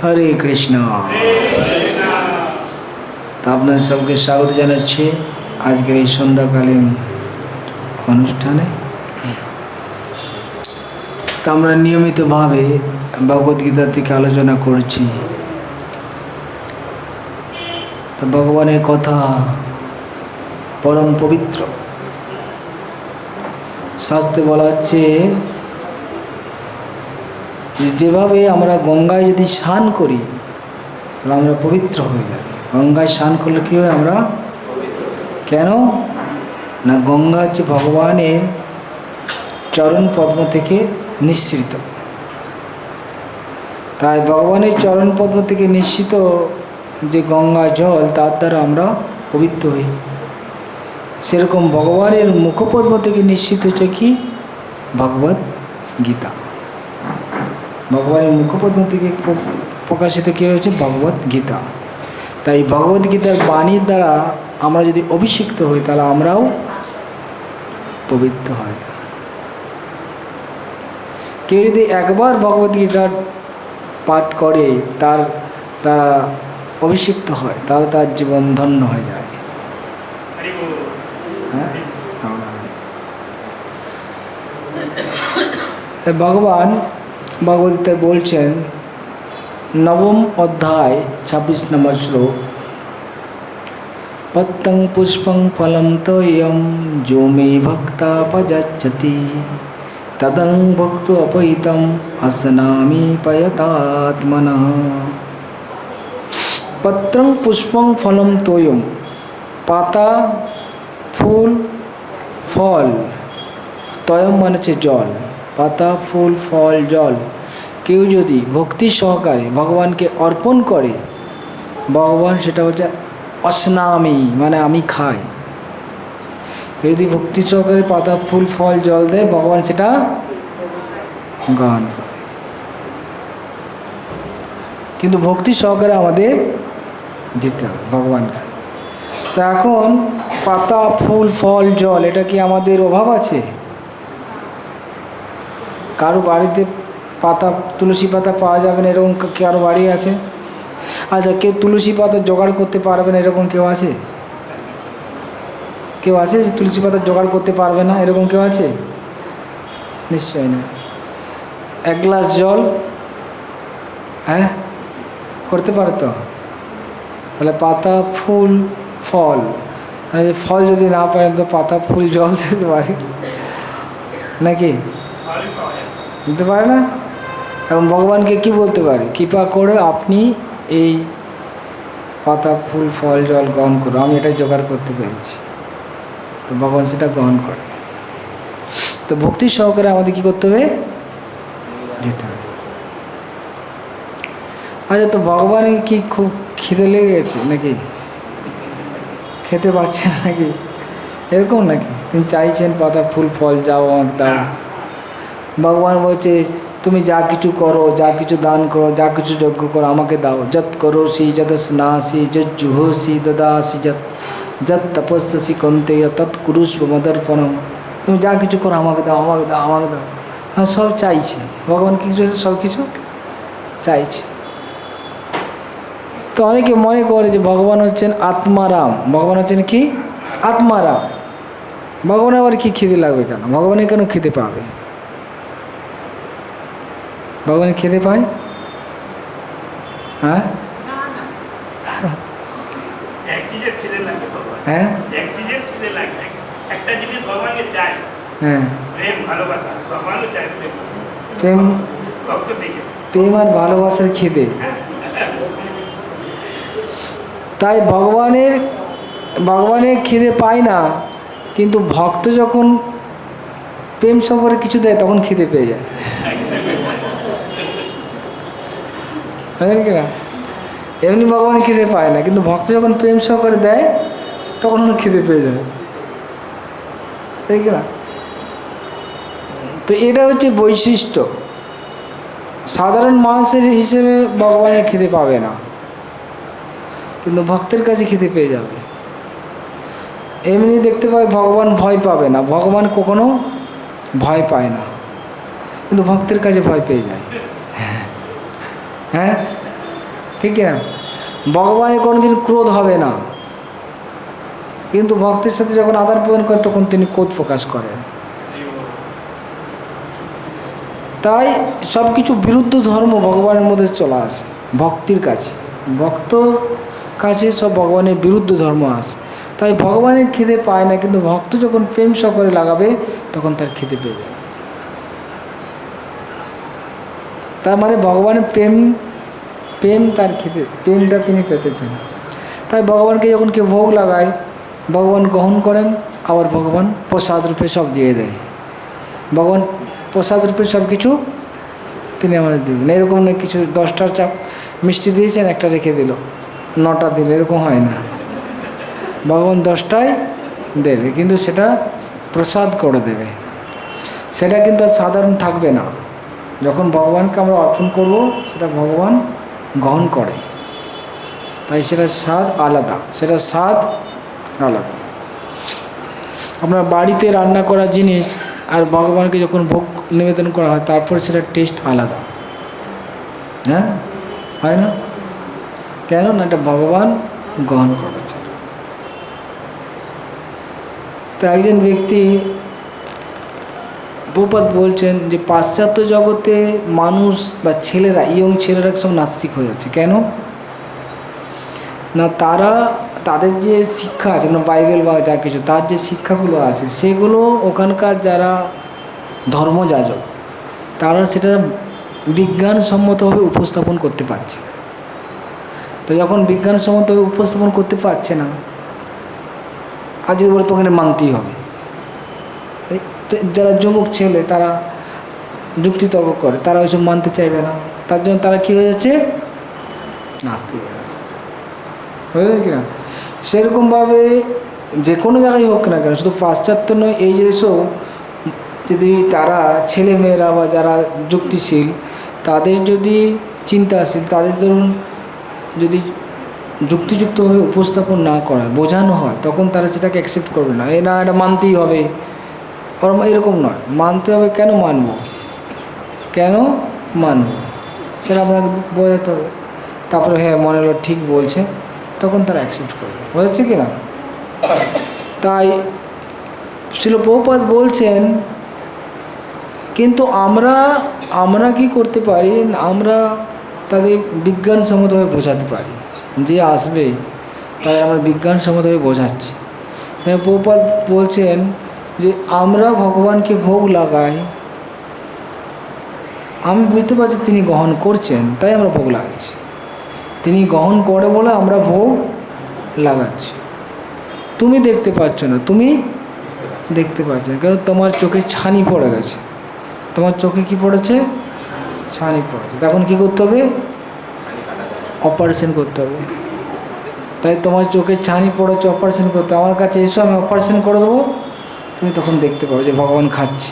হরে কৃষ্ণ। তা আপনার সবকে স্বাগত জানাচ্ছি আজকের এই সন্ধ্যাকালীন অনুষ্ঠানে। তা আমরা নিয়মিতভাবে ভগবদ্গীতা থেকে আলোচনা করছি। তা ভগবানের কথা পরম পবিত্র। শাস্ত্রে বলা হচ্ছে যেভাবে আমরা গঙ্গায় যদি স্নান করি তাহলে আমরা পবিত্র হয়ে যাই। গঙ্গায় স্নান করলে কী হয়? আমরা কেন না, গঙ্গা হচ্ছে ভগবানের চরণ পদ্ম থেকে নিঃসৃত। তাই ভগবানের চরণ পদ্ম থেকে নিঃসৃত যে গঙ্গা জল, তার দ্বারা আমরা পবিত্র হই। সেরকম ভগবানের মুখপদ্ম থেকে নিঃসৃত হচ্ছে কি? ভগবদ গীতা। ভগবানের মুখপদ্ম থেকে প্রকাশিত কী হয়েছে? ভগবদ গীতা। তাই ভগবদ গীতার বাণীর দ্বারা আমরা যদি অভিষিক্ত হই তাহলে আমরাও পবিত্র হই। কেউ যদি একবার ভগবদ গীতার পাঠ করে তার দ্বারা অভিষিক্ত হয় তাহলে তার জীবন ধন্য হয়ে যায়। হ্যাঁ, ভগবান ভগবদ্গীতায় বলছেন, নবম অধ্যায় 26 নম্বর শ্লোক, পত্তং পুষ্পং ফলম তোয়ম যো মে ভক্তা পযচ্ছতি তদং ভক্তো অপহিতম আসনামি পয়তাত্মনঃ। পত্রং পুষ্পং ফলম তোয়ম, পাতা, ফুল, ফল। তয়ম মানে হচ্ছে জল। পাতা, ফুল, ফল, জল কেউ যদি ভক্তি সহকারে ভগবানকে অর্পণ করে, ভগবান সেটা হচ্ছে অস্নামি মানে আমি খাই। কেউ যদি ভক্তি সহকারে পাতা, ফুল, ফল, জল দেয়, ভগবান সেটা গ্রহণ করে। কিন্তু ভক্তি সহকারে আমাদের দিতে হবে ভগবানকে। তা এখন পাতা, ফুল, ফল, জল এটা কি আমাদের অভাব আছে? কারো বাড়িতে পাতা, তুলসী পাতা পাওয়া যাবে না এরকম কারো বাড়ি আছে? আচ্ছা, কেউ তুলসী পাতা জোগাড় করতে পারবে না এরকম কেউ আছে? কেউ আছে যে তুলসী পাতা জোগাড় করতে পারবে না এরকম কেউ আছে? নিশ্চয় না। এক গ্লাস জল, হ্যাঁ, করতে পারে তো? তাহলে পাতা, ফুল, ফল, মানে ফল যদি না পারেন তো পাতা, ফুল, জল দিতে পারে নাকি? দিতে পারে না। এবং ভগবানকে কি বলতে পারে? কৃপা করে আপনি এই পাতা, ফুল, ফল, জল গ্রহণ করো, আমি এটা জোগাড় করতে পেরেছি। তো ভগবান সেটা গ্রহণ করে। তো ভক্তি সহকারে আমাদের কী করতে হবে? যেতে হবে। আচ্ছা, তো ভগবানের কি খুব খিদে লেগে গেছে নাকি? খেতে পাচ্ছেন নাকি এরকম নাকি? তিনি চাইছেন পাতা, ফুল, ফল যাও আমাকে দাও। ভগবান বলছে তুমি যা কিছু করো, যা কিছু দান করো, যা কিছু যজ্ঞ করো আমাকে দাও। যৎ করোসি যদস্নাসি যজ্জুহোসি দদাসি যৎ তপস্যসি কৌন্তেয় তৎ কুরুষ্ব মদর্পণম। তুমি যা কিছু করো আমাকে দাও, আমাকে দাও, আমাকে দাও। হ্যাঁ, সব চাইছে ভগবান, কিছু সব কিছু চাইছে। তো অনেকে মনে করে যে ভগবান হচ্ছেন আত্মারাম। ভগবান হচ্ছেন কি? আত্মারাম। ভগবানের আবার কি খিদে লাগবে কেন? ভগবানের কেন খিদে পাবে? ভগবান খেতে পায়? হ্যাঁ, হ্যাঁ, প্রেম আর ভালোবাসার খিদে। তাই ভগবানের খিদে পায় না, কিন্তু ভক্ত যখন প্রেম সহকারে কিছু দেয় তখন খিদে পেয়ে যায়। বুঝলেন কি না? এমনি ভগবান খিদে পায় না, কিন্তু ভক্ত যখন প্রেম সহকারে দেয় তখন খিদে পেয়ে যায়। তাই কি না? তো এটা হচ্ছে বৈশিষ্ট্য। সাধারণ মানুষের হিসেবে ভগবানের খিদে পাবে না, কিন্তু ভক্তের কাছে খিদে পেয়ে যাবে। এমনি দেখতে পাই ভগবান ভয় পাবে না, ভগবান কখনো ভয় পায় না, কিন্তু ভক্তের কাছে ভয় পেয়ে যায়। হ্যাঁ, ঠিক না? ভগবানের কোনোদিন ক্রোধ হবে না, কিন্তু ভক্তের সাথে যখন আদান প্রদান করেন তখন তিনি ক্রোধ প্রকাশ করেন। তাই সব কিছু বিরুদ্ধ ধর্ম ভগবানের মধ্যে চলে আসে ভক্তির কাছে, ভক্ত কাছে সব ভগবানের বিরুদ্ধ ধর্ম আসে। তাই ভগবানের খিদে পায় না, কিন্তু ভক্ত যখন প্রেম সকলে লাগাবে তখন তার খিদে পেয়ে যায়। তার মানে ভগবানের প্রেম তার খিদে, প্রেমটা তিনি পেতে চান। তাই ভগবানকে যখন কেউ ভোগ লাগায় ভগবান গ্রহণ করেন, আবার ভগবান প্রসাদ রূপে সব দিয়ে দেয়। ভগবান প্রসাদ রূপে সব কিছু তিনি আমাদের দিবেন। এরকম না কিছু 10টার চাপ মিষ্টি দিয়েছেন, একটা রেখে দিল, 9টা দিল, এরকম হয় না। ভগবান 10টাই দেবে, কিন্তু সেটা প্রসাদ করে দেবে, সেটা কিন্তু আর সাধারণ থাকবে না। যখন ভগবানকে আমরা অর্পণ করব সেটা ভগবান গ্রহণ করে, তাই সেটা স্বাদ আলাদা, সেটা স্বাদ আলাদা। আপনার বাড়িতে রান্না করা জিনিস আর ভগবানকে যখন ভোগ নিবেদন করা হয় তারপরে সেটা টেস্ট আলাদা, হ্যাঁ, হয় না? কেন না? এটা ভগবান গ্রহণ করেছে। তো একজন ব্যক্তি প্রভুপাদ বলছেন যে পাশ্চাত্য জগতে মানুষ বা ছেলেরা, ইয়ং ছেলেরা সব নাস্তিক হয়ে যাচ্ছে। কেন না? তাদের যে শিক্ষা আছে না, বাইবেল বা যা কিছু, তার যে শিক্ষাগুলো আছে সেগুলো ওখানকার যারা ধর্মযাজক তারা সেটা বিজ্ঞানসম্মতভাবে উপস্থাপন করতে পারছে। তো যখন বিজ্ঞানসম্মতভাবে উপস্থাপন করতে পারছে না, আর যদি বলে তোকে মানতেই হবে, যারা যুবক ছেলে তারা যুক্তিতর্ক করে, তারা ওইসব মানতে চাইবে না। তার জন্য তারা কী হয়ে যাচ্ছে? নাস্তিক হয়ে যাচ্ছে, হয়ে যায় কিনা? সেরকমভাবে যে কোনো জায়গায় হোক না কেন, শুধু পাশ্চাত্য নয়, এই যেসব যদি তারা ছেলেমেয়েরা বা যারা যুক্তিশীল, তাদের যদি চিন্তাশীল, তাদের ধরুন যদি যুক্তিযুক্তভাবে উপস্থাপন না করা, বোঝানো হয়, তখন তারা সেটাকে অ্যাকসেপ্ট করবে না। না, এটা মানতেই হবে, এরকম নয়, মানতে হবে। কেন মানব, কেন মানব, সেটা আপনাকে বোঝাতে হবে। তারপরে হ্যাঁ মনে হলো ঠিক বলছে, তখন তারা অ্যাকসেপ্ট করবে। বোঝাচ্ছে কি না? তাই শ্রীল প্রভুপাদ বলছেন, কিন্তু আমরা কি করতে পারি? আমরা তাদের বিজ্ঞানসম্মতভাবে বোঝাতে পারি। যে আসবে তাই আমরা বিজ্ঞানসম্মতভাবে বোঝাচ্ছি। হ্যাঁ, প্রভুপাদ বলছেন যে আমরা ভগবানকে ভোগ লাগাই, আমি বুঝতে পারছি তিনি গ্রহণ করছেন, তাই আমরা ভোগ লাগাচ্ছি। তিনি গ্রহণ করে বলে আমরা ভোগ লাগাচ্ছি। তুমি দেখতে পাচ্ছ না, তুমি দেখতে পাচ্ছ না, কারণ তোমার চোখে ছানি পড়ে গেছে। তোমার চোখে কি পড়েছে? ছানি পড়েছে। তখন কি করতে হবে? অপারেশন করতে হবে। তাই তোমার চোখে ছানি পড়েছে, অপারেশন করতে, আমার কাছে এসো, আমি অপারেশন করে দেবো। তুমি তখন দেখতে পাবে যে ভগবান খাচ্ছে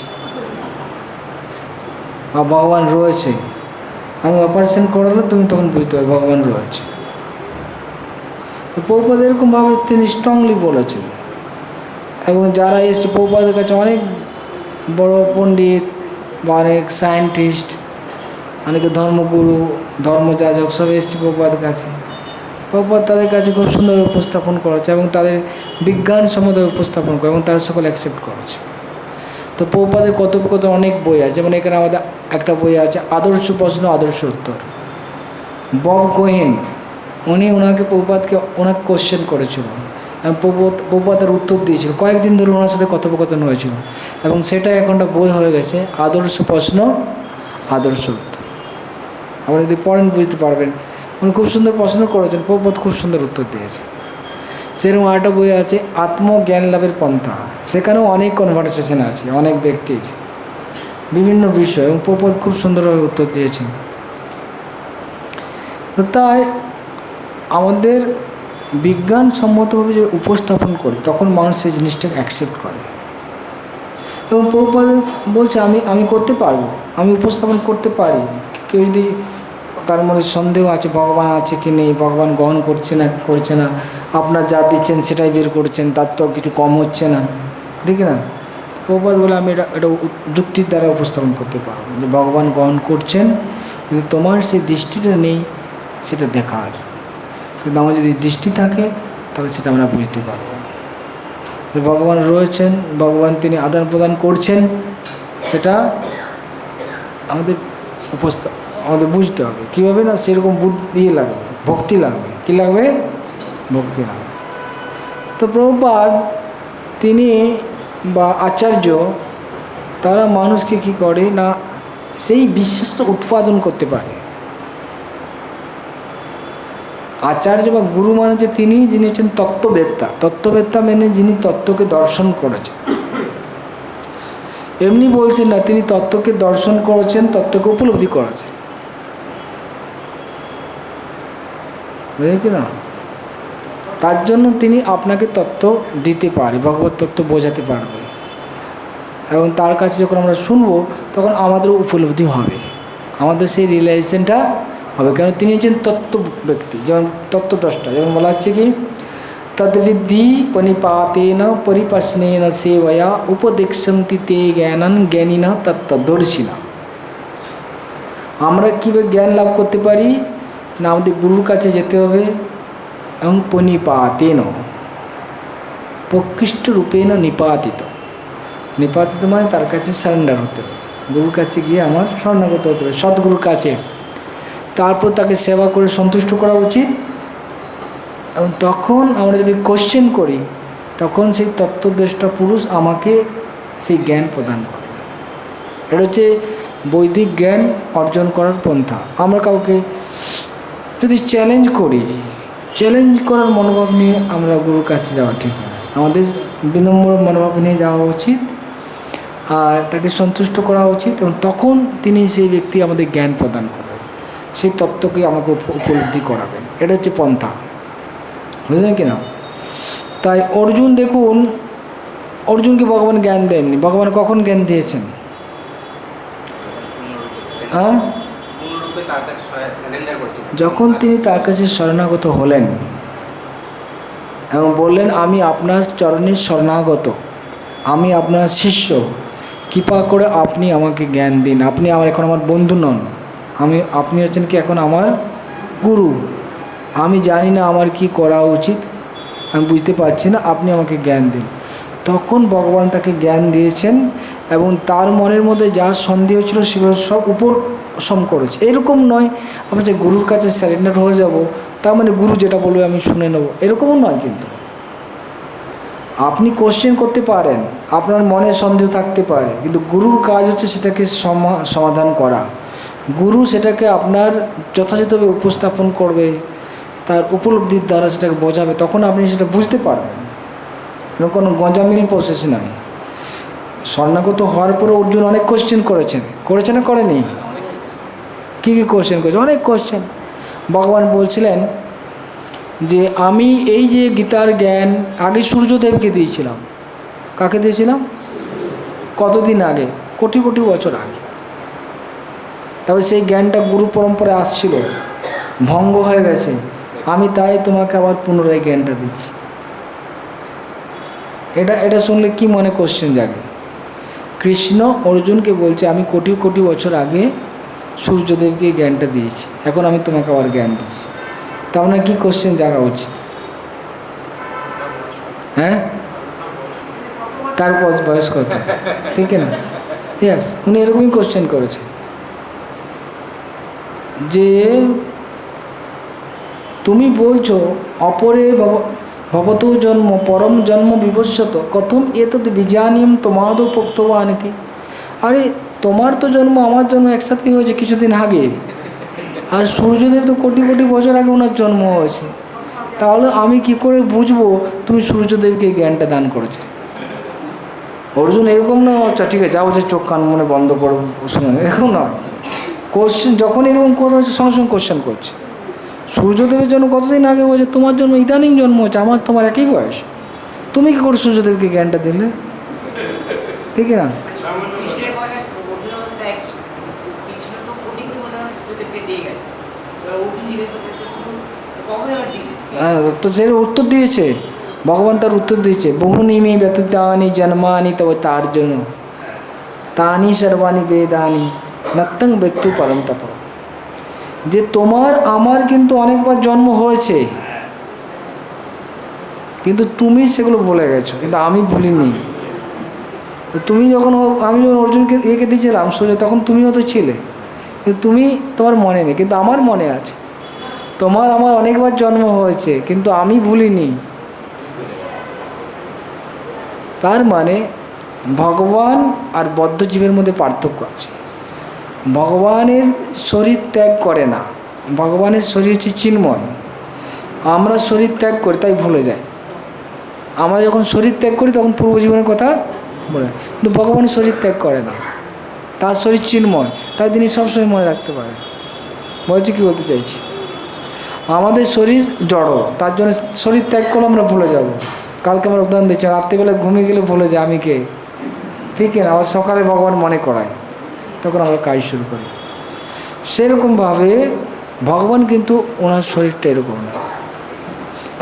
বা ভগবান রয়েছে। আমি অপারেশন করে দিলে তুমি তখন বুঝতে পারবে ভগবান রয়েছে। তো প্রভুপাদ এরকমভাবে তিনি স্ট্রংলি বলেছেন। এবং যারা এসছে প্রভুপাদের কাছে, অনেক বড় পণ্ডিত বা অনেক সায়েন্টিস্ট, অনেকে ধর্মগুরু, ধর্মযাজক সব এসছে প্রভুপাদের কাছে। প্রভুপাদ তাদের কাছে খুব সুন্দর উপস্থাপন করেছে এবং তাদের বিজ্ঞানসম্মত উপস্থাপন করে, এবং তারা সকলে অ্যাকসেপ্ট করেছে। তো প্রভুপাদের কথোপকথন অনেক বই আছে, যেমন এখানে আমাদের একটা বই আছে আদর্শ প্রশ্ন আদর্শ উত্তর। বব গোহেন ওনাকে প্রভুপাদকে ওনাকে কোশ্চেন করেছিল এবং প্রভুপাদের উত্তর দিয়েছিল। কয়েকদিন ধরে ওনার সাথে কথোপকথন হয়েছিল, এবং সেটা এখন একটা বই হয়ে গেছে, আদর্শ প্রশ্ন আদর্শ উত্তর। আপনি যদি পড়েন বুঝতে পারবেন। উনি খুব সুন্দর প্রশ্ন করেছেন, প্রভুপাদ খুব সুন্দর উত্তর দিয়েছে। সেরকম আরেকটা বই আছে আত্মজ্ঞান লাভের পন্থা, সেখানেও অনেক কনভারসেশন আছে অনেক ব্যক্তির বিভিন্ন বিষয়, এবং প্রভুপাদ খুব সুন্দরভাবে উত্তর দিয়েছেন। তাই আমাদের বিজ্ঞানসম্মতভাবে যে উপস্থাপন করি তখন মানুষ সেই জিনিসটাকে অ্যাকসেপ্ট করে। এবং প্রভুপাদ বলছে আমি করতে পারবো, আমি উপস্থাপন করতে পারি। কেউ যদি তার মধ্যে সন্দেহ আছে ভগবান আছে কি নেই, ভগবান গ্রহণ করছে না, আপনার যা দিচ্ছেন সেটাই বের করছেন, তার তো কিছু কম হচ্ছে না, ঠিক না? প্রভুপাদ বলে আমি এটা যুক্তির দ্বারা উপস্থাপন করতে পারবো যে ভগবান গ্রহণ করছেন, কিন্তু তোমার সেই দৃষ্টিটা নেই, সেটা দেখার, কিন্তু আমার যদি দৃষ্টি থাকে তাহলে সেটা আমরা বুঝতে পারব। ভগবান রয়েছেন, ভগবান তিনি আদান প্রদান করছেন, সেটা আমাদের আমাদের বুঝতে হবে। কীভাবে না, সেরকম বুদ্ধি লাগবে, ভক্তি লাগবে। কী লাগবে? ভক্তি লাগবে। তো প্রভুপাদ তিনি বা আচার্য তারা মানুষকে কি করে না, সেই বিশ্বাসটা উৎপাদন করতে পারে। আচার্য বা গুরু মানে যে তিনি, যিনি হচ্ছেন তত্ত্ববেত্তা। তত্ত্ববেত্তা মানে যিনি তত্ত্বকে দর্শন করেছেন। এমনি বলছেন না, তিনি তত্ত্বকে দর্শন করেছেন, তত্ত্বকে উপলব্ধি করেছেন, বুঝলেন কি না? তার জন্য তিনি আপনাকে তত্ত্ব দিতে পারে, ভগবত তত্ত্ব বোঝাতে পারবে, এবং তার কাছে যখন আমরা শুনবো তখন আমাদেরও উপলব্ধি হবে, আমাদের সেই রিয়েলাইজেশনটা হবে। কেন? তিনি হচ্ছেন তত্ত্ব ব্যক্তি, যেমন তত্ত্বদ্রষ্টা। যেমন বলা হচ্ছে কি, তদ্বিদ্ধি পনিপাতেন পরিপাসনেন সেবয়া উপদেক্ষন্তি তে জ্ঞানন জ্ঞানীনা তত্ত্বদর্শিনা। আমরা কীভাবে জ্ঞান লাভ করতে পারি না, আমাদের গুরুর কাছে যেতে হবে, এবং পনিপাতেন প্রকৃষ্ট রূপেণ নিপাতিত। নিপাতিত মানে তার কাছে সারেন্ডার হতে হবে, গুরুর কাছে গিয়ে আমার শরণাগত হতে হবে, সদ্গুরুর কাছে। তারপর তাকে সেবা করে সন্তুষ্ট করা উচিত। এবং তখন আমরা যদি কোশ্চেন করি, তখন সেই তত্ত্বদ্রষ্টা পুরুষ আমাকে সেই জ্ঞান প্রদান করে। এটা হচ্ছে বৈদিক জ্ঞান অর্জন করার পন্থা। আমরা কাউকে যদি চ্যালেঞ্জ করি, চ্যালেঞ্জ করার মনোভাব নিয়ে আমরা গুরুর কাছে যাওয়া ঠিক নয়। আমাদের বিনম্র মনোভাব নিয়ে যাওয়া উচিত, আর তাকে সন্তুষ্ট করা উচিত, এবং তখন তিনি সেই ব্যক্তি আমাদের জ্ঞান প্রদান করবেন, সেই তত্ত্বকে আমাকে উপলব্ধি করাবেন। এটা হচ্ছে পন্থা, বুঝলেন কিনা? তাই অর্জুন দেখুন, অর্জুনকে ভগবান জ্ঞান দেননি। ভগবান কখন জ্ঞান দিয়েছেন? হ্যাঁ, যখন তিনি তার কাছে শরণাগত হলেন এবং বললেন, আমি আপনার চরণে শরণাগত, আমি আপনার শিষ্য, কৃপা করে আপনি আমাকে জ্ঞান দিন। আপনি আমার এখন আমার বন্ধু নন, আপনি হচ্ছেন কি এখন আমার গুরু। আমি জানি না আমার কি করা উচিত, আমি বুঝতে পারছি না, আপনি আমাকে জ্ঞান দিন। তখন ভগবান তাকে জ্ঞান দিয়েছেন, এবং তার মনের মধ্যে যা সন্দেহ ছিল সেগুলো সব উপশম করেছে। এরকম নয় আমরা যে গুরুর কাছে স্যারেন্ডার হয়ে যাব, তার মানে গুরু যেটা বলবে আমি শুনে নেব, এরকমও নয়। কিন্তু আপনি কোশ্চেন করতে পারেন, আপনার মনে সন্দেহ থাকতে পারে, কিন্তু গুরুর কাজ হচ্ছে সেটাকে সমাধান করা। গুরু সেটাকে আপনার যথাযথভাবে উপস্থাপন করবে, তার উপলব্ধির দ্বারা সেটাকে বোঝাবে, তখন আপনি সেটা বুঝতে পারবেন। কোনো গঁজামিল প্রসেস নয়। শরণাগত হওয়ার পরে অর্জুন অনেক কোশ্চেন করেছে না করেনি? কী কী কোশ্চেন করেছে? অনেক কোশ্চেন। ভগবান বলছিলেন যে আমি এই যে গীতার জ্ঞান আগে সূর্যদেবকে দিয়েছিলাম। কাকে দিয়েছিলাম? কতদিন আগে? কোটি কোটি বছর আগে। তবে সেই জ্ঞানটা গুরু পরম্পরায় আসছিল, ভঙ্গ হয়ে গেছে। আমি তাই তোমাকে আবার পুনরায় জ্ঞানটা দিচ্ছি। এটা শুনলে কি মনে কোশ্চেন জাগে? কৃষ্ণ অর্জুনকে বলছে, আমি কোটি কোটি বছর আগে সূর্যদেবকে জ্ঞানটা দিয়েছি, এখন আমি তোমাকে আবার জ্ঞান দিচ্ছি। তা আপনার কী কোশ্চেন জাগা উচিত? হ্যাঁ, তার বয়স কত? ঠিক না? ইয়েস, উনি এরকমই কোশ্চেন করেছে যে তুমি বলছো অপরে ভবতো জন্ম পরম জন্ম বিভস্যত কথম এতদ বিজানিম তোমাদৌ পোক্তবানিতি। আরে তোমার তো জন্ম আমার জন্ম একসাথে হয়েছে কিছুদিন আগে, আর সূর্যদেব তো কোটি কোটি বছর আগে ওনার জন্ম হয়েছে, তাহলে আমি কি করে বুঝবো তুমি সূর্যদেবকে জ্ঞানটা দান করেছে? অর্জুন এরকম না, আচ্ছা ঠিক আছে যাও, যে চোখ কান মনে বন্ধ করো শুনে, এরকম না। কোশ্চেন যখন এরকম কথা হচ্ছে সঙ্গে সঙ্গে কোশ্চেন করছে। সূর্যদেবের জন্য কতদিন আগে হয়েছে, তোমার জন্য ইদানিং জন্ম হচ্ছে, আমার তোমার একই বয়স, তুমি কি করে সূর্যদেবকে জ্ঞানটা দিলে? ঠিক না? তো যে উত্তর দিয়েছে ভগবান, তার উত্তর দিয়েছে, বহুনিমি ব্যতীতানি জন্মানি তবে তার জন্য তানি সর্বাণি বেদানি নত্যং বেত্তু পরম তপ। যে তোমার আমার কিন্তু অনেকবার জন্ম হয়েছে, কিন্তু তুমি সেগুলো ভুলে গেছো, কিন্তু আমি ভুলিনি। তুমি যখন আমি যখন অর্জুনকে এঁকে দিয়েছিলাম সূর্য, তখন তুমিও তো ছিলে, কিন্তু তুমি তোমার মনে নেই, কিন্তু আমার মনে আছে। তোমার আমার অনেকবার জন্ম হয়েছে, কিন্তু আমি ভুলিনি। তার মানে ভগবান আর বদ্ধজীবের মধ্যে পার্থক্য আছে। ভগবানের শরীর ত্যাগ করে না, ভগবানের শরীর হচ্ছে চিন্ময়। আমরা শরীর ত্যাগ করি, তাই ভুলে যাই। আমরা যখন শরীর ত্যাগ করি তখন পূর্বজীবনের কথা বলে, কিন্তু ভগবান শরীর ত্যাগ করে না, তার শরীর চিন্ময়, তাই তিনি সবসময় মনে রাখতে পারেন। বলছি কী বলতে চাইছি, আমাদের শরীর জড়, তার জন্য শরীর ত্যাগ করলে আমরা ভুলে যাব। কালকে আমরা উদাহরণ দিচ্ছি, রাত্রিবেলা ঘুমিয়ে গেলে ভুলে যায় আমি কে, ঠিক না? আবার সকালে ভগবান মনে করায়, তখন আমরা কাজ শুরু করি। সেরকমভাবে ভগবান কিন্তু ওনার শরীরটা এরকম না।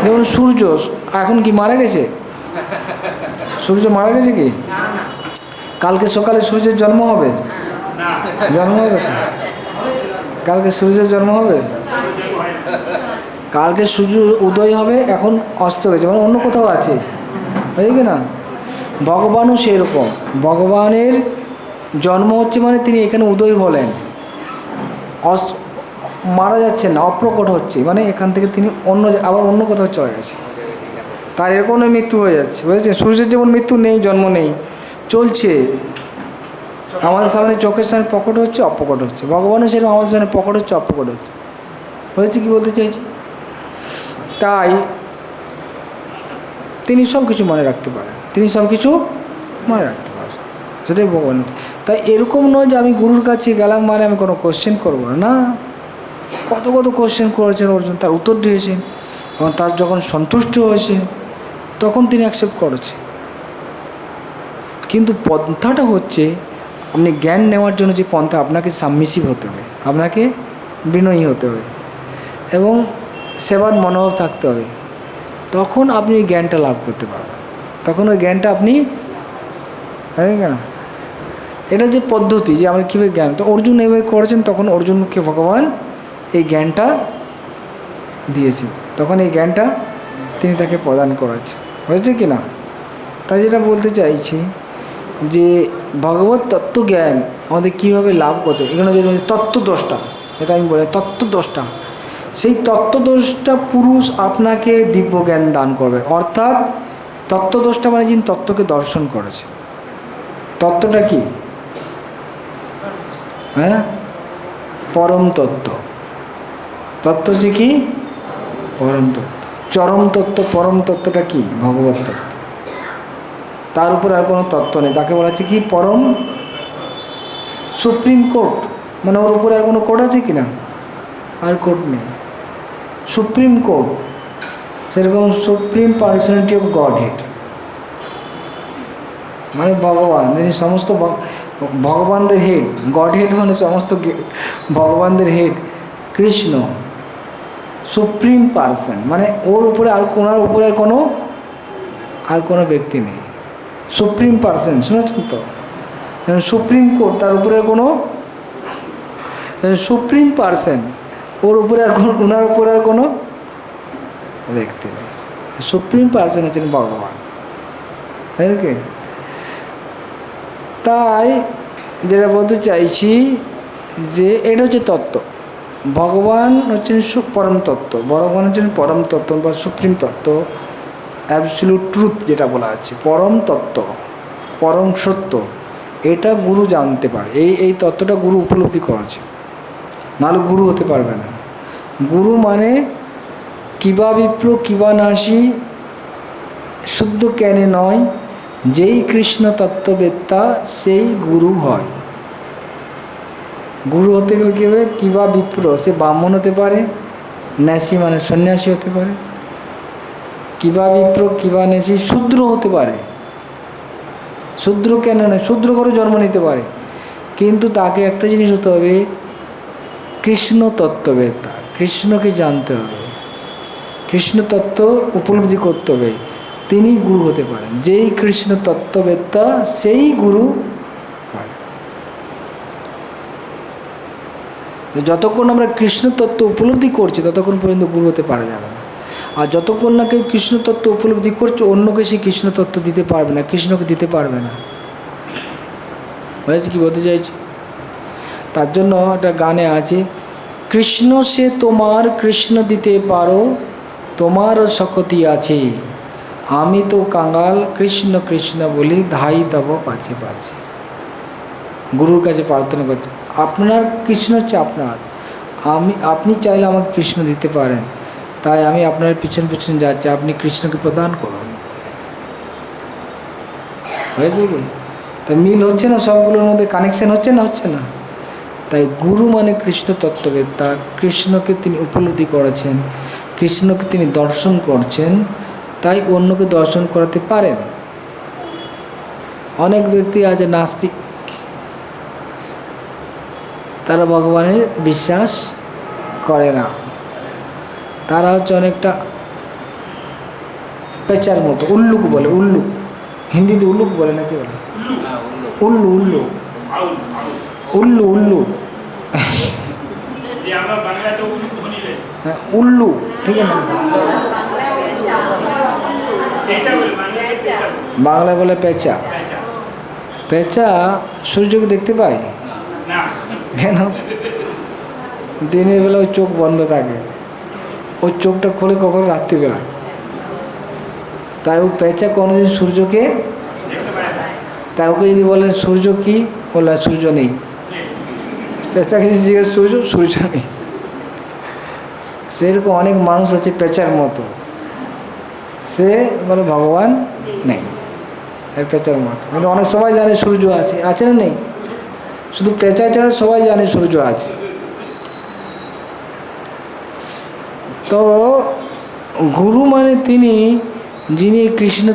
যেমন সূর্য এখন কি মারা গেছে? সূর্য মারা গেছে কি? কালকে সকালে সূর্যের জন্ম হবে? জন্ম হবে কি? কালকে সূর্যের জন্ম হবে? কালকে সূর্য উদয় হবে, এখন অস্ত গেছে, মানে অন্য কোথাও আছে, বুঝলি কি না? ভগবানও সেরকম, ভগবানের জন্ম হচ্ছে মানে তিনি এখানে উদয় হলেন, মারা যাচ্ছেন না, অপ্রকট হচ্ছে, মানে এখান থেকে তিনি আবার অন্য কোথাও চলে গেছে, তার এরকম মৃত্যু হয়ে যাচ্ছে, বুঝেছেন? সূর্যের যেমন মৃত্যু নেই, জন্ম নেই, চলছে আমাদের সামনে, চোখের সামনে প্রকট হচ্ছে, অপ্রকট হচ্ছে। ভগবানও সেরকম আমাদের সামনে প্রকট হচ্ছে, অপ্রকট হচ্ছে। বুঝেছি কী বলতে চাইছি? তাই তিনি সব কিছু মনে রাখতে পারেন, তিনি সব কিছু মনে রাখতে পারেন, সেটাই ভগবান। তাই এরকম নয় যে আমি গুরুর কাছে গেলাম মানে আমি কোনো কোশ্চেন করবো না। কত কত কোশ্চেন করেছেন অর্জুন, তার উত্তর দিয়েছেন, এবং তার যখন সন্তুষ্ট হয়েছে তখন তিনি অ্যাকসেপ্ট করেছে। কিন্তু পন্থাটা হচ্ছে, আপনি জ্ঞান নেওয়ার জন্য যে পন্থা, আপনাকে সাবমিসিভ হতে হবে, আপনাকে বিনয়ী হতে হবে, এবং সেবার মনোভাব থাকতে হবে, তখন আপনি ওই জ্ঞানটা লাভ করতে পারবেন। তখন ওই জ্ঞানটা আপনি, হ্যাঁ কেন, এটা যে পদ্ধতি যে আমরা কীভাবে জ্ঞান, তো অর্জুন এইভাবে করেছেন, তখন অর্জুনকে ভগবান এই জ্ঞানটা দিয়েছেন, তখন এই জ্ঞানটা তিনি তাকে প্রদান করাচ্ছেন, হয়েছে কি না? তাই যেটা বলতে চাইছি যে ভগবত তত্ত্বজ্ঞান আমাদের কীভাবে লাভ করতে, এখানে যে তত্ত্বদোষটা, এটা আমি বলি তত্ত্বদোষটা, সেই তত্ত্বদোষটা পুরুষ আপনাকে দিব্য জ্ঞান দান করবে। অর্থাৎ তত্ত্বদোষটা মানে যিনি তত্ত্বকে দর্শন করেছে। তত্ত্বটা কি? হ্যাঁ, পরম তত্ত্ব। তত্ত্ব যে কি? পরম তত্ত্ব, চরম তত্ত্ব। পরম তত্ত্বটা কি? ভগবত তত্ত্ব। তার উপর আর কোনো তত্ত্ব নেই, তাকে বলা হচ্ছে কি? পরম সুপ্রিম কোর্ট, মানে ওর উপরে আর কোনো কোর্ট আছে কি না? আর কোর্ট নেই, সুপ্রিম কোর্ট। সেরকম supreme personality of god head, মানে ভগবান, যিনি সমস্ত ভগবানদের হেড। গড হেড মানে সমস্ত ভগবানদের হেড কৃষ্ণ, সুপ্রিম পার্সন, মানে ওর উপরে আর ওনার উপরে আর কোনো ব্যক্তি নেই। সুপ্রিম পার্সন, শুনেছেন তো? সুপ্রিম কোর্ট, তার উপরে কোনো সুপ্রিম পার্সন, ওর উপরে আর কোনো, ওনার উপরে আর কোনো ব্যক্তি নেই। সুপ্রিম পার্সন হচ্ছেন ভগবান, তাই কি? তাই যেটা বলতে চাইছি যে এটা হচ্ছে তত্ত্ব। ভগবান হচ্ছেন পরম তত্ত্ব, ভগবান হচ্ছেন পরম তত্ত্ব বা সুপ্রিম তত্ত্ব, অ্যাবসলিউট ট্রুথ যেটা বলা আছে, পরম তত্ত্ব, পরম সত্য। এটা গুরু জানতে পারে, এই তত্ত্বটা গুরু উপলব্ধি করেছে, নাহলে গুরু হতে পারবে না। গুরু মানে কিবা বিপ্র কিবা নাশি, শুদ্ধ জ্ঞানে নয়, যেই কৃষ্ণ তত্ত্ববেত্তা সেই গুরু হয়। গুরু হতে গেলে কী হবে? কিবা বিপ্র, সে ব্রাহ্মণ হতে পারে, ন্যাসী মানে সন্ন্যাসী হতে পারে, কিবা বিপ্র কিবা ন্যাসী শূদ্র হতে পারে। শূদ্র কেন নয়? শূদ্র করে জন্ম নিতে পারে, কিন্তু তাকে একটা জিনিস হতে হবে, কৃষ্ণ তত্ত্ববেত্তা, কৃষ্ণকে জানতে হবে, কৃষ্ণ তত্ত্ব উপলব্ধি করতে হবে, তিনি গুরু হতে পারেন। যেই কৃষ্ণ তত্ত্ববেত্তা সেই গুরু হয়। তো যতক্ষণ আমরা কৃষ্ণ তত্ত্ব উপলব্ধি করছি ততক্ষণ পর্যন্ত গুরু হতে পারা যাবে না। আর যতক্ষণ না কেউ কৃষ্ণ তত্ত্ব উপলব্ধি করছে অন্যকে সে কৃষ্ণ তত্ত্ব দিতে পারবে না, কৃষ্ণকে দিতে পারবে না। বুঝেছি কি বলতে চাইছি? তার জন্য একটা গানে আছে, কৃষ্ণ সে তোমার কৃষ্ণ দিতে পারো, তোমারও শক্তি আছে, আমি তো কাঙাল কৃষ্ণ কৃষ্ণ বলি ধাই তব পাছে পাছে। গুরুর কাছে প্রার্থনা করছে, আপনার কৃষ্ণ হচ্ছে আপনার, আপনি চাইলে আমাকে কৃষ্ণ দিতে পারেন, তাই আমি আপনার পিছন পিছন যাচ্ছি, আপনি কৃষ্ণকে প্রদান করুন। হয়েছে কি? তা মিল হচ্ছে না, সবগুলোর মধ্যে কানেকশন হচ্ছে না? হচ্ছে না। তাই গুরু মানে কৃষ্ণ তত্ত্ববেত্তা, কৃষ্ণকে তিনি উপলব্ধি করেছেন, কৃষ্ণকে তিনি দর্শন করছেন, তাই অন্যকে দর্শন করাতে পারেন। অনেক ব্যক্তি আছে নাস্তিক, তারা ভগবানের বিশ্বাস করে না, তারা হচ্ছে অনেকটা পেঁচার মতো, উল্লুক বলে, উল্লুক, হিন্দিতে উল্লুক বলে নাকি বলে, উল্লু উল্লু উল্লু উল্লু হ্যাঁ উল্লু, ঠিক আছে না, বাংলায় বলে পেঁচা। পেঁচা সূর্যকে দেখতে পায় কেন? দিনের বেলা ওই চোখ বন্ধ থাকে, ওই চোখটা খুলে কখনো রাত্রিবেলা, তাই ও পেঁচা কোনোদিন সূর্যকে, তাই ওকে যদি বলেন সূর্য কি, বলে সূর্য নেই। পেঁচাকে যদি জিজ্ঞেস সূর্য, সূর্য নেই। সেরকম অনেক মানুষ আছে পেঁচার মতো, সে বলে ভগবান নেই, এর পেঁচার মতো। কিন্তু অনেক সবাই জানে সূর্য আছে, আছে না নেই? শুধু পেঁচা ছাড়া সবাই জানে সূর্য আছে। তো গুরু মানে তিনি যিনি কৃষ্ণ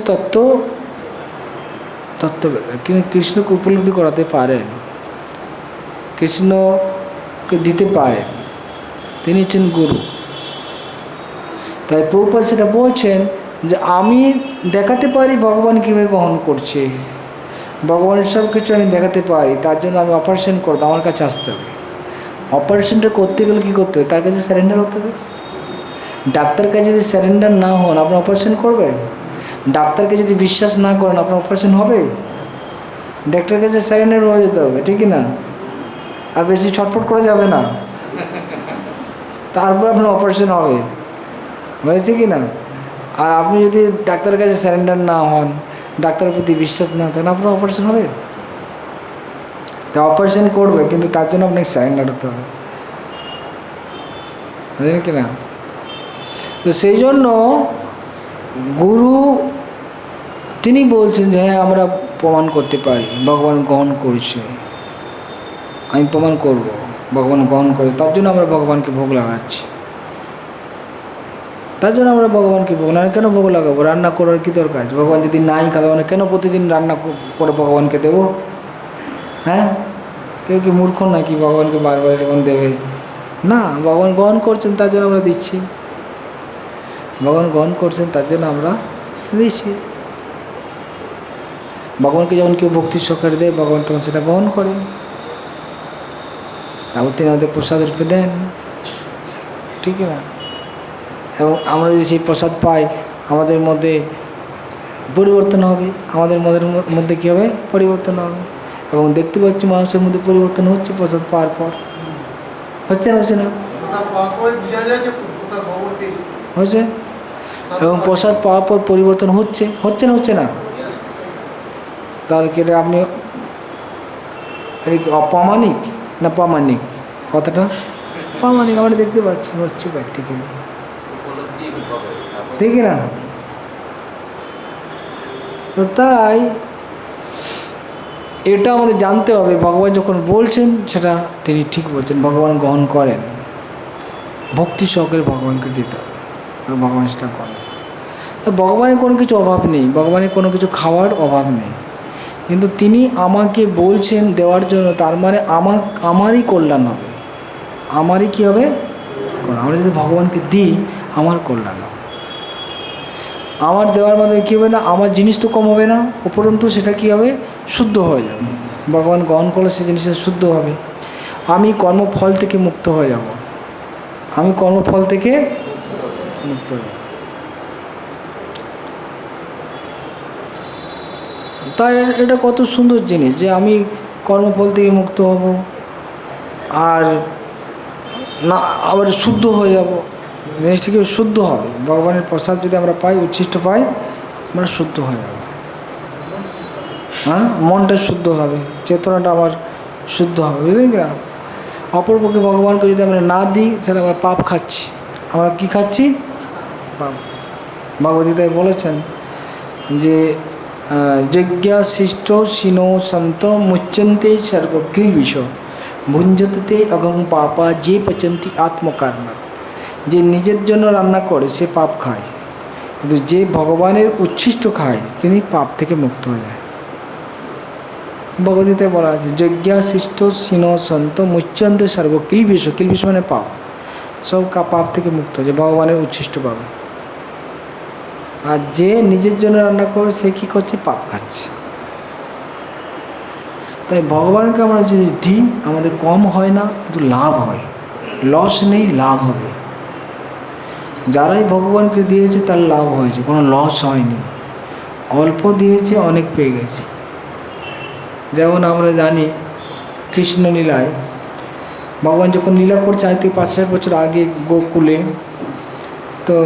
তিনি কৃষ্ণকে উপলব্ধি করাতে পারেন, কৃষ্ণকে দিতে পারেন, তিনি হচ্ছেন গুরু। তাই প্রভুপাদ সেটা বলছেন যে আমি দেখাতে পারি ভগবান কীভাবে গ্রহণ করছে, ভগবানের সব কিছু আমি দেখাতে পারি, তার জন্য আমি অপারেশন করতে আমার কাছে আসতে হবে। অপারেশনটা করতে গেলে কী করতে হবে? তার কাছে স্যারেন্ডার হতে হবে। ডাক্তার কাছে যদি স্যারেন্ডার না হন আপনি অপারেশন করবেন? ডাক্তারকে যদি বিশ্বাস না করেন আপনার অপারেশন হবে? ডাক্তারের কাছে স্যারেন্ডার হয়ে যেতে হবে, ঠিক না? আর বেশি ছটফট করে যাবে না, তারপর আপনার অপারেশন হবে। হয়েছে কি না? আর আপনি যদি ডাক্তারের কাছে স্যারেন্ডার না হন, ডাক্তারের প্রতি বিশ্বাস না থাকেন, আপনার অপারেশন হবে? তা অপারেশন করবে, কিন্তু তার জন্য আপনাকে স্যারেন্ডার হতে হবে, বুঝলেন কি না? তো সেই জন্য গুরু তিনি বলছেন যে হ্যাঁ আমরা প্রমাণ করতে পারি ভগবান গ্রহণ করছে, আমি প্রমাণ করব ভগবান গ্রহণ করে, তার জন্য আমরা ভগবানকে ভোগ লাগাচ্ছি, তার জন্য আমরা ভগবানকে ভোগ না, কেন ভোগ লাগাবো? রান্না করার কী দরকার আছে? ভগবান যদি নাই খাবে মানে কেন প্রতিদিন রান্না করে ভগবানকে দেবো? হ্যাঁ, কেউ কি মূর্খ নাকি ভগবানকে বারবার যখন দেবে? না, ভগবান গ্রহণ করছেন তার জন্য আমরা দিচ্ছি, ভগবান গ্রহণ করছেন তার জন্য আমরা দিচ্ছি। ভগবানকে যখন কেউ ভক্তির সহকারে দেয় ভগবান তখন সেটা গ্রহণ করে, তারপর তিনি আমাদের প্রসাদ রূপে দেন, ঠিক না? এবং আমরা যদি সেই প্রসাদ পাই আমাদের মধ্যে পরিবর্তন হবে, আমাদের মধ্যে কী হবে? পরিবর্তন হবে। এবং দেখতে পাচ্ছি মানুষের মধ্যে পরিবর্তন হচ্ছে প্রসাদ পাওয়ার পর, হচ্ছে না? হচ্ছে না? হচ্ছে। এবং প্রসাদ পাওয়ার পর পরিবর্তন হচ্ছে, হচ্ছে না? হচ্ছে না? তাহলে কি এটা আপনি এটা কি অপ্রামাণিক না প্রামাণিক? কথাটা প্রামাণিক, আমরা দেখতে পাচ্ছি হচ্ছে প্র্যাকটিক্যালি, দেখি না? তো তাই এটা আমাদের জানতে হবে, ভগবান যখন বলছেন সেটা তিনি ঠিক বলছেন, ভগবান গ্রহণ করেন, ভক্তি সহকারে ভগবানকে দিতে হবে, আর ভগবান সেটা করেন। ভগবানের কোনো কিছু অভাব নেই, ভগবানের কোনো কিছু খাওয়ার অভাব নেই, কিন্তু তিনি আমাকে বলছেন দেওয়ার জন্য, তার মানে আমারই কল্যাণ হবে, আমারই কী হবে? আমরা যদি ভগবানকে দিই আমার কল্যাণ হবে। আমার দেওয়ার মাধ্যমে কী হবে না, আমার জিনিস তো কম হবে না, উপরন্তু সেটা কী হবে? শুদ্ধ হয়ে যাবে। ভগবান গ্রহণ করলে সেই জিনিসটা শুদ্ধ হবে। আমি কর্মফল থেকে মুক্ত হয়ে যাব, আমি কর্মফল থেকে মুক্ত হয়ে যাব। তাই এটা কত সুন্দর জিনিস যে আমি কর্মফল থেকে মুক্ত হব, আর না আবার শুদ্ধ হয়ে যাব। জিনিসটা কি শুদ্ধ হবে, ভগবানের প্রসাদ যদি আমরা পাই, উচ্ছিষ্ট পাই, আমরা শুদ্ধ হয়ে যাব। হ্যাঁ, মনটা শুদ্ধ হবে, চেতনাটা আমার শুদ্ধ হবে, বুঝলেন কি না? অপরপক্ষে ভগবানকে যদি আমরা না দিই, তাহলে আমরা পাপ খাচ্ছি। আমরা কি খাচ্ছি? পাপ। ভগবদ্গীতায় বলেছেন যে যজ্ঞা শিষ্ট শিনো সন্ত মুচ্যন্তে সর্বক্লিবিষ ভুঞ্জতে অগং পাপা যে পচন্তি আত্মকারণাৎ। যে নিজের জন্য রান্না করে সে পাপ খায়, কিন্তু যে ভগবানের উচ্ছিষ্ট খায় তিনি পাপ থেকে মুক্ত হয়ে যায়। ভগবদ্গীতায় বলা আছে যজ্ঞা শিষ্ট শিনো সন্ত মুচ্যন্তে সর্বক্লিবিষ, ক্লিবিষ মানে পাপ, সব পাপ থেকে মুক্ত হয়ে যায়, ভগবানের উচ্ছিষ্ট পাবে। আর যে নিজের জন্য রান্না করে সে কী করছে? পাপ খাচ্ছে। তাই ভগবানকে আমরা যদি দিই, আমাদের কম হয় না, কিন্তু লাভ হয়। লস নেই, লাভ হবে। যারাই ভগবানকে দিয়েছে তার লাভ হয়েছে, কোনো লস হয়নি। অল্প দিয়েছে, অনেক পেয়ে গেছে। যেমন আমরা জানি কৃষ্ণ লীলায় ভগবান যখন লীলা করছে আজ থেকে 5,000 বছর আগে গোকুলে, তো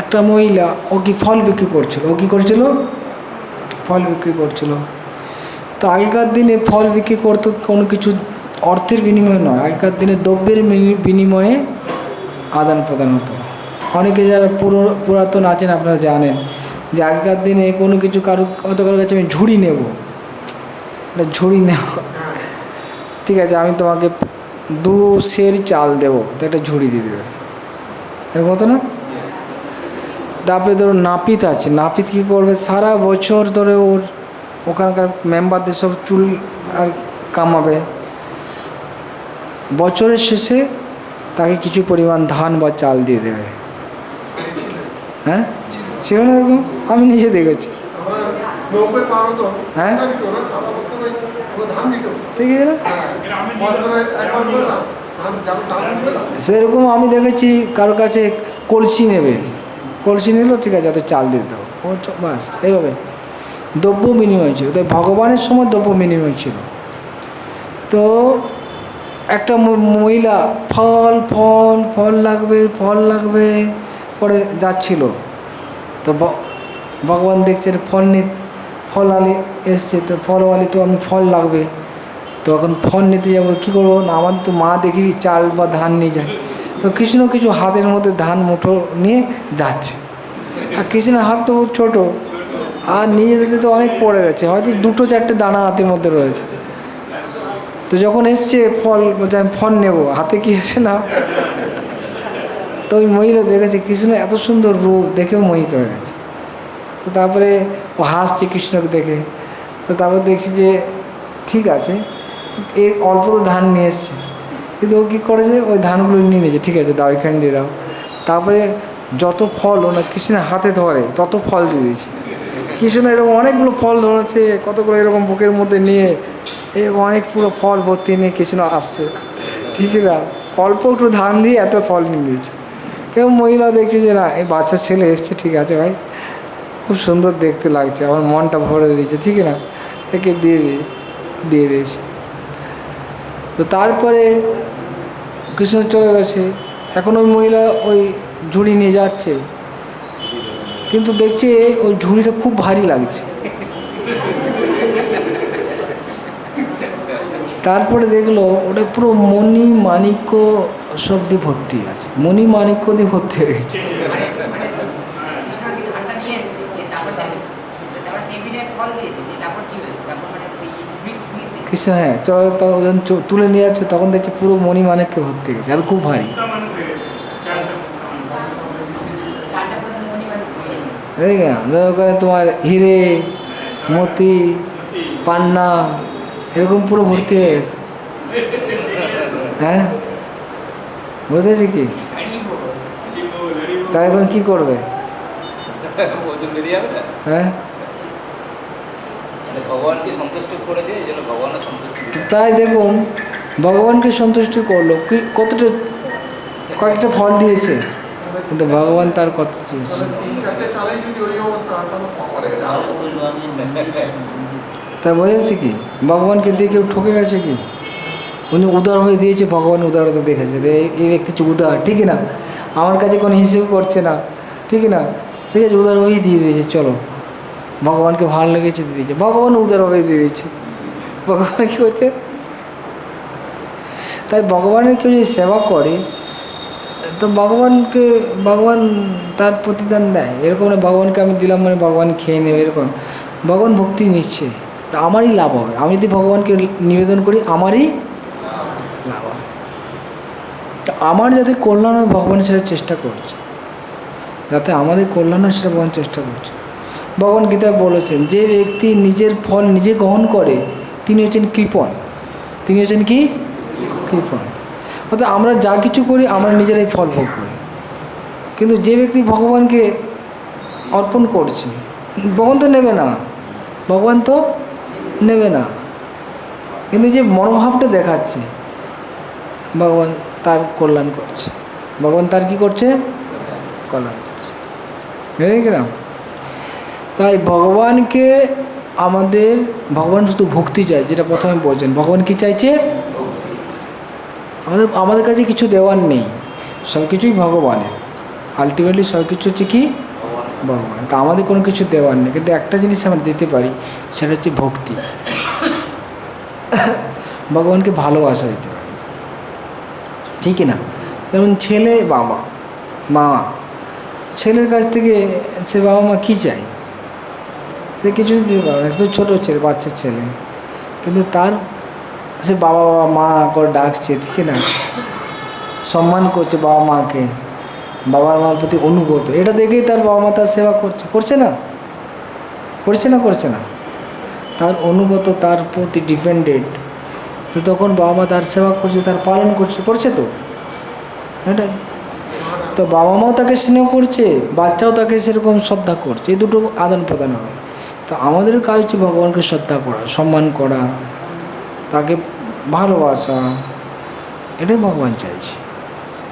একটা মহিলা ও কি ফল বিক্রি করছিল। ও কী করছিল? ফল বিক্রি করছিল। তো আগেকার দিনে ফল বিক্রি করতো কোনো কিছু অর্থের বিনিময়ে নয়, আগেকার দিনে দ্রব্যের বিনিময়ে আদান প্রদান হতো। অনেকে যারা পুরাতন আছেন আপনারা জানেন যে আগেকার দিনে কোনো কিছু কারো কাছে আমি ঝুড়ি নেব, একটা ঝুড়ি নেব, ঠিক আছে আমি তোমাকে 2 সের চাল দেবো, তো একটা ঝুড়ি দিয়ে দেবে, এরকম হতো না? তারপরে ধরো নাপিত আছে, নাপিত কী করবে? সারা বছর ধরে ওর ওখানকার মেম্বারদের সব চুল আর কামাবে, বছরের শেষে তাকে কিছু পরিমাণ ধান বা চাল দিয়ে দেবে। হ্যাঁ, ছিল না এরকম? আমি নিজে দেখেছি। হ্যাঁ, ঠিক আছে না? সেরকম আমি দেখেছি কারো কাছে কলসি নেবে, কলসি নিল, ঠিক আছে এত চাল দিয়ে দেবো, ও তো বাস এইভাবে দ্রব্য বিনিময় ছিল। তাই ভগবানের সময় দ্রব্য বিনিময় ছিল। তো একটা মহিলা ফল ফল ফল লাগবে, ফল লাগবে করে যাচ্ছিল। তো ভগবান দেখছেন ফলওয়ালি এসছে, তো ফলওয়ালি তো আমি ফল লাগবে, তো এখন ফল নিতে যাবো, কী করবো না, আমার তো মা দেখি চাল বা ধান নিয়ে যায়। তো কৃষ্ণ কিছু হাতের মধ্যে ধান মুঠো নিয়ে যাচ্ছে, আর কৃষ্ণের হাত তো বহুত ছোটো, আর নিয়ে যেতে তো অনেক পড়ে গেছে, হয়তো 2-4টে দানা হাতের মধ্যে রয়েছে। তো যখন এসছে ফল, বলছে আমি ফল নেবো, হাতে কি আসে না। তো ওই মহিলা দেখেছে কৃষ্ণ এত সুন্দর রূপ, দেখেও মোহিত হয়ে গেছে। তো তারপরে ও হাসছে কৃষ্ণকে দেখে। তো তারপর দেখছি যে ঠিক আছে, এই অল্প তো ধান নিয়ে এসছে, কিন্তু ও কী করেছে, ওই ধানগুলো নিয়ে নিয়েছে, ঠিক আছে দাও, এখানে দিয়ে দাও। তারপরে যত ফল ওনার কৃষ্ণের হাতে ধরে তত ফল দিয়ে দিয়েছে। কৃষ্ণ এরকম অনেকগুলো ফল ধরেছে, কতগুলো এরকম বুকের মধ্যে নিয়ে এরকম অনেক পুরো ফল ভর্তি নিয়ে কৃষ্ণ আসছে, ঠিক না? অল্প একটু ধান দিয়ে এত ফল নিয়ে নিয়েছে। কেউ মহিলা দেখছে যে না এই বাচ্চার ছেলে এসছে, ঠিক আছে ভাই খুব সুন্দর দেখতে লাগছে, আমার মনটা ভরে দিয়েছে, ঠিক না, একে দিয়ে দিয়েছে। তো তারপরে কৃষ্ণ চলে গেছে। এখন ওই মহিলা ওই ঝুড়ি নিয়ে যাচ্ছে, কিন্তু দেখছে ওই ঝুড়িটা খুব ভারী লাগছে। তারপরে দেখলো ওটা পুরো মণি মাণিক্য সব দিয়ে ভর্তি আছে, মণি মাণিক্য দিয়ে ভর্তি হয়ে গেছে। কৃষ্ণ হ্যাঁ চলো, তখন তুলে নিয়ে যাচ্ছে, তখন দেখছে পুরো মণি মাণিক্য ভর্তি হয়ে গেছে, আর খুব ভারী। ওখানে তোমার হিরে মতি পান্না এরকম পুরো ভর্তি হয়ে গেছে। হ্যাঁ, বুঝতেছি কি? তাই এখন কি করবে? হ্যাঁ, তাই দেখুন ভগবানকে সন্তুষ্টি করলো, কি কতটা কয়েকটা ফল দিয়েছে, কিন্তু ভগবান তার কত চেয়েছে। তা বোঝা যাচ্ছে কি ভগবানকে দিয়ে কেউ ঠকে গেছে কি? উনি উদার হয়ে দিয়েছে, ভগবান উদারতা দেখেছে, এই ব্যক্তি হচ্ছে উদার, ঠিকই না? আমার কাছে কোনো হিসেব করছে না, ঠিকই না? ঠিক আছে, উদার হয়েই দিয়ে দিয়েছে, চলো ভগবানকে ভালো লেগেছে দিয়ে দিয়েছে, ভগবান উদার হয়ে দিয়ে দিয়েছে। ভগবান কী করছে? তাই ভগবানের কেউ যদি সেবা করে তো ভগবান তার প্রতিদান দেয়। এরকম না ভগবানকে আমি দিলাম মানে ভগবান খেয়ে নেবে, এরকম। ভগবান ভক্তি নিচ্ছে, তা আমারই লাভ হবে। আমি যদি ভগবানকে নিবেদন করি আমারই লাভ হবে। তা আমার যাতে কল্যাণ হয় ভগবান সেটা চেষ্টা করছে, যাতে আমাদের কল্যাণ হয় সেটা ভগবান চেষ্টা করছে। ভগবান গীতায় বলেছেন, যে ব্যক্তি নিজের ফল নিজে গ্রহণ করে তিনি হচ্ছেন কৃপণ। তিনি হচ্ছেন কি? কৃপণ। অর্থাৎ আমরা যা কিছু করি আমরা নিজেরাই ফল ভোগ করি, কিন্তু যে ব্যক্তি ভগবানকে অর্পণ করছে ভগবান তো নেবে না, ভগবান তো নেবে না, কিন্তু যে মনোভাবটা দেখাচ্ছে ভগবান তার কল্যাণ করছে, ভগবান তার কি করছে? কল্যাণ করছে, বুঝলেন কিনা? তাই ভগবানকে আমাদের, ভগবান শুধু ভক্তি চাই, যেটা প্রথমে বলছেন। ভগবান কি চাইছে? আমাদের কাছে কিছু দেওয়ার নেই, সব কিছুই ভগবানের। আলটিমেটলি সব কিছু হচ্ছে কি? ভগবান। তা আমাদের কোনো কিছু দেওয়ার নেই, কিন্তু একটা জিনিস আমরা দিতে পারি, সেটা হচ্ছে ভক্তি। ভগবানকে ভালোবাসা দিতে পারি, ঠিক না? যেমন ছেলে বাবা মা, ছেলের কাছ থেকে সে বাবা মা কী চায়? সে কিছু দিতে পারবে, তো ছোটো ছেলে, বাচ্চা ছেলে, কিন্তু তার সে বাবা বাবা মা করে ডাকছে, ঠিক না? সম্মান করছে বাবা মাকে, বাবার মার প্রতি অনুগত, এটা দেখেই তার বাবা মা তার সেবা করছে, করছে না? করছে না? করছে না? তার অনুগত, তার প্রতি ডিপেন্ডেন্ট, তো তখন বাবা মা তার সেবা করছে, তার পালন করছে, করছে তো এটাই তো। বাবা মাও তাকে স্নেহ করছে, বাচ্চাও তাকে সেরকম শ্রদ্ধা করছে, এই দুটো আদান প্রদান হবে। তো আমাদের কাজ হচ্ছে ভগবানকে শ্রদ্ধা করা, সম্মান করা, তাকে ভালোবাসা, এটাই ভগবান চাইছে।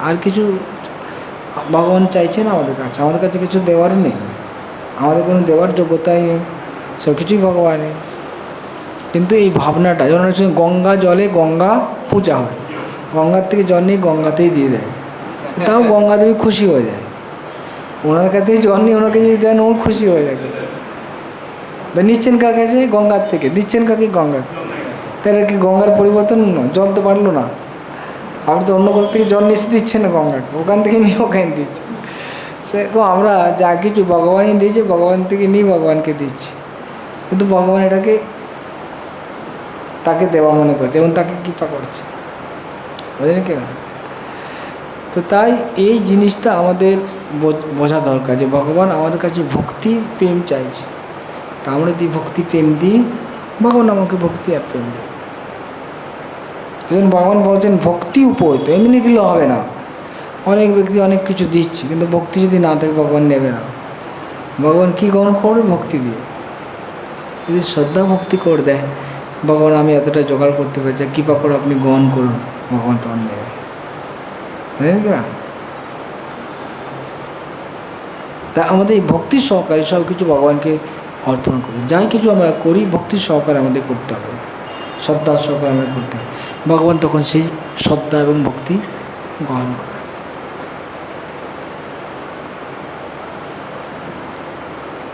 আর কিছু ভগবান চাইছে না আমাদের কাছে, আমাদের কাছে কিছু দেওয়ার নেই, আমাদের কোনো দেওয়ার যোগ্যতাই নেই, সব কিছুই ভগবানের। কিন্তু এই ভাবনাটা, যেমন হচ্ছে গঙ্গা জলে গঙ্গা পূজা হয়, গঙ্গার থেকে জল নিয়ে গঙ্গাতেই দিয়ে দেয়, তাও গঙ্গা দেবী খুশি হয়ে যায়। ওনার কাছেই জল নিয়ে ওনাকে যদি দেন ও খুশি হয়ে যায়। তা নিচ্ছেন কার কাছে? গঙ্গার থেকে। দিচ্ছেন কাকে? গঙ্গা। তাহলে কি গঙ্গার পরিবর্তন? জল তো পারলো না, আপনি তো অন্য কোথা থেকে জল নিয়ে দিচ্ছেন না গঙ্গাকে, ওখান থেকে নিয়ে ওখানে দিচ্ছেন। সেরকম আমরা যা কিছু ভগবানই দিয়েছে, ভগবান থেকে নিয়ে ভগবানকে দিচ্ছি, কিন্তু ভগবান এটাকে তাকে দেওয়া মনে করছে এবং তাকে কৃপা করছে, বুঝলেন কি না? তো তাই এই জিনিসটা আমাদের বোঝা দরকার যে ভগবান আমাদের কাছে ভক্তি প্রেম চাইছে। তা আমরা যদি ভক্তি প্রেম দিই, ভগবান আমাকে ভক্তি আর প্রেম দেয়। যেমন ভগবান বলছেন ভক্তি উপহৃত, এমনি দিলে হবে না। অনেক ব্যক্তি অনেক কিছু দিচ্ছে, কিন্তু ভক্তি যদি না থাকে ভগবান নেবে না। ভগবান কী গ্রহণ করবে? ভক্তি দিয়ে। যদি শ্রদ্ধা ভক্তি করে দেয়, ভগবান আমি এতটা জোগাড় করতে পেরেছি, কৃপা করে আপনি গ্রহণ করুন, ভগবান তখন নেবে, বুঝলেন কি না? তা আমাদের এই ভক্তি সহকারে সব কিছু ভগবানকে অর্পণ করি, যাই কিছু আমরা করি ভক্তি সহকারে আমাদের করতে হবে, শ্রদ্ধা সহকারে আমরা করতে হবে। ভগবান তখন সেই শ্রদ্ধা এবং ভক্তি গ্রহণ করে।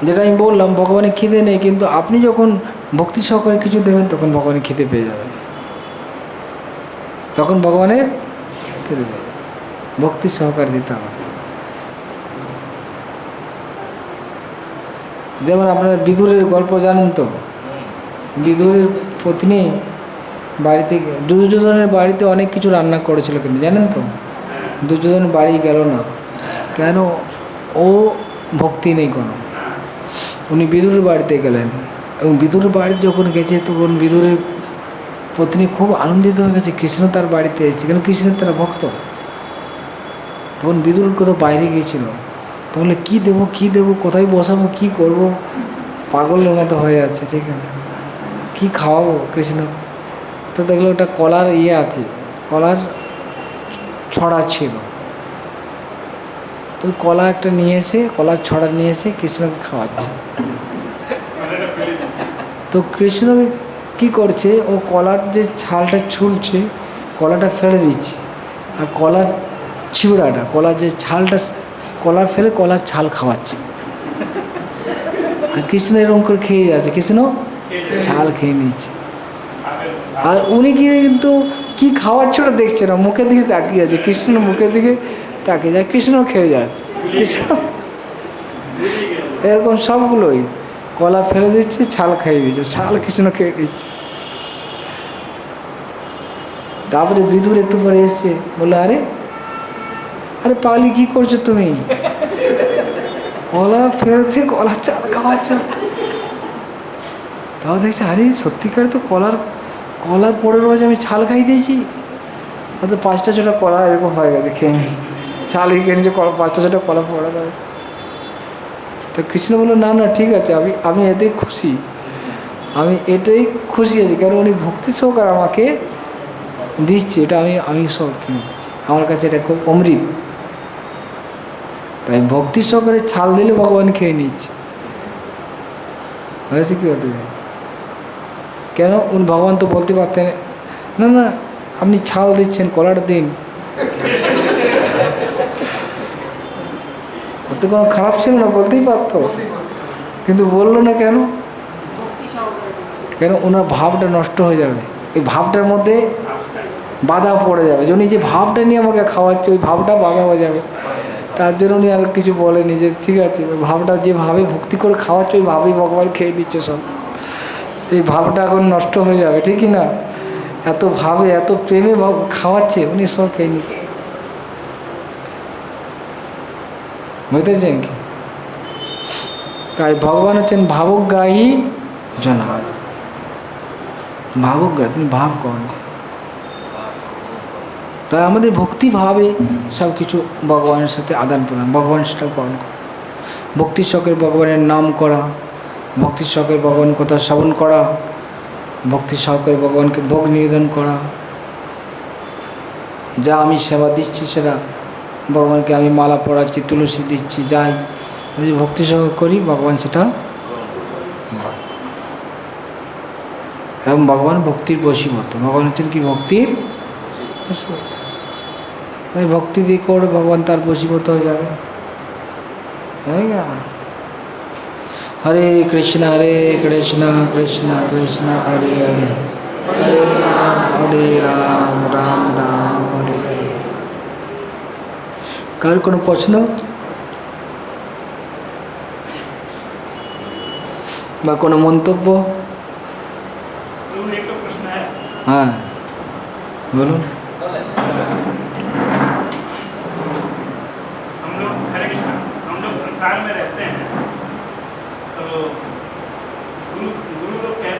যেটা আমি বললাম, ভগবানের খিদে নেই, কিন্তু আপনি যখন ভক্তি সহকারে কিছু দেবেন তখন ভগবানের খিদে পেয়ে যাবেন, তখন ভগবানের খিদে পেয়ে যাবে। ভক্তি সহকারে দিতে হবে। যেমন আপনারা বিদুরের গল্প জানেন তো? বিদুরের পত্নী বাড়িতে, দুর্যোধনের বাড়িতে অনেক কিছু রান্না করেছিল, কিন্তু জানেন তো দুর্যোধন বাড়ি গেল না কেন? ও ভক্তি নেই কোনো। উনি বিদুরের বাড়িতে গেলেন, এবং বিদুরের বাড়িতে যখন গেছে তখন বিদুরের পত্নী খুব আনন্দিত হয়ে গেছে, কৃষ্ণ তার বাড়িতে এসেছে, কেন কৃষ্ণের তারা ভক্ত। তখন বিদুর কোথাও বাইরে গিয়েছিল, তাহলে কী দেবো, কোথায় বসাবো, কী করব, পাগলের মতো হয়ে যাচ্ছে, ঠিক আছে, কী খাওয়াবো কৃষ্ণ। তো দেখলো ওটা কলার ইয়ে আছে, কলার ছড়া ছিল। তো কলা একটা নিয়ে এসে, কলার ছড়া নিয়ে এসে কৃষ্ণকে খাওয়াচ্ছে। তো কৃষ্ণকে কী করছে, ও কলার যে ছালটা ছুলছে, কলাটা ফেলে দিচ্ছে, আর কলার চিবড়াটা, কলার যে ছালটা, কলা ফেলে কলার ছাল খাওয়াচ্ছে। আর কৃষ্ণ এরকম করে খেয়ে যাচ্ছে, কৃষ্ণ ছাল খেয়ে নিচ্ছে। আর উনি কিন্তু কি খাওয়াচ্ছে ওটা দেখছে না, মুখের দিকে তাকিয়ে আছে, কৃষ্ণ মুখের দিকে তাকিয়ে যায়, কৃষ্ণ খেয়ে যাচ্ছে। কৃষ্ণ এরকম সবগুলোই, কলা ফেলে দিচ্ছে, ছাল খাইয়ে দিচ্ছে, ছাল কৃষ্ণ খেয়ে দিচ্ছে। তারপরে বিদুর একটু পরে এসছে, বললো আরে আরে পাগলি কি করছো তুমি, কলা ফেলছে কলার চাল খাওয়াচ্ছ। তাও দেখছি আরে সত্যিকারে তো কলা পড়ে রয়েছে, আমি ছাল খাই দিয়েছি। হয়তো 5টা 6টা কলা এরকম হয়ে গেছে, খেয়ে নিয়েছে, ছাল খেয়ে নিয়েছে, 5টা 6টা কলা পড়ে রয়েছে। তো কৃষ্ণ বললো না না ঠিক আছে, আমি এতেই খুশি, আমি এটাই খুশি আছি, কারণ উনি ভক্তি সহকারে আমাকে দিচ্ছে, এটা আমি সব কিনে দিচ্ছি, আমার কাছে এটা খুব অমৃত। তাই ভক্তি সহকারে ছাল দিলে ভগবান খেয়ে নিচ্ছে। হয়েছে কি হতে, কেন উনি ভগবান তো বলতে পারতেন না না আপনি ছাল দিচ্ছেন, কলাটা দিন, ওতে কোনো খারাপ ছিল না, বলতেই পারতো, কিন্তু বললো না কেন, কেন ওনার ভাবটা নষ্ট হয়ে যাবে, এই ভাবটার মধ্যে বাধা পড়ে যাবে, উনি যে ভাবটা নিয়ে আমাকে খাওয়াচ্ছে ওই ভাবটা বাধা হয়ে যাবে, তার জন্য উনি আর কিছু বলেনি, যে ঠিক আছে ওই ভাবটা যেভাবে ভক্তি করে খাওয়াচ্ছে ওই ভাবেই ভগবান খেয়ে দিচ্ছে সব, এই ভাবটা এখন নষ্ট হয়ে যাবে, ঠিকই না, এত ভাবে এত প্রেমে খাওয়াচ্ছে, উনি সব খেয়ে নিচ্ছে। বুঝতেছেন কি? তাই ভগবান হচ্ছেন ভাবগ্রাহী জনা, ভাবগ্রাহী, তুমি ভাব গ্রহণ করো। তাই আমাদের ভক্তিভাবে সব কিছু ভগবানের সাথে আদান প্রদান, ভগবান সেটা গ্রহণ করা, ভক্তির সহকারে ভগবানের নাম করা, ভক্তির সহকারে ভগবান কথা শ্রবণ করা, ভক্তির সহকারে ভগবানকে ভোগ নিবেদন করা, যা আমি সেবা দিচ্ছি সেটা ভগবানকে আমি মালা পরাচ্ছি, তুলসী দিচ্ছি, যাই আমি যে ভক্তি সহকারে করি, ভগবান সেটা, এবং ভগবান ভক্তির বশীভূত, ভগবান হচ্ছেন কি ভক্তির বশীভূত। তাই ভক্তি দিয়ে করে ভগবান তার বশীভূত হয়ে যাবে, তাই না? হরে কৃষ্ণ কৃষ্ণ কৃষ্ণ হরে হরে, হরে রাম রাম রাম হরে হরে। কার কোনো প্রশ্ন বা কোনো মন্তব্য? হ্যাঁ বলুন। हम लोग हरे कृष्णा, हम लोग संसार में रहते हैं, तो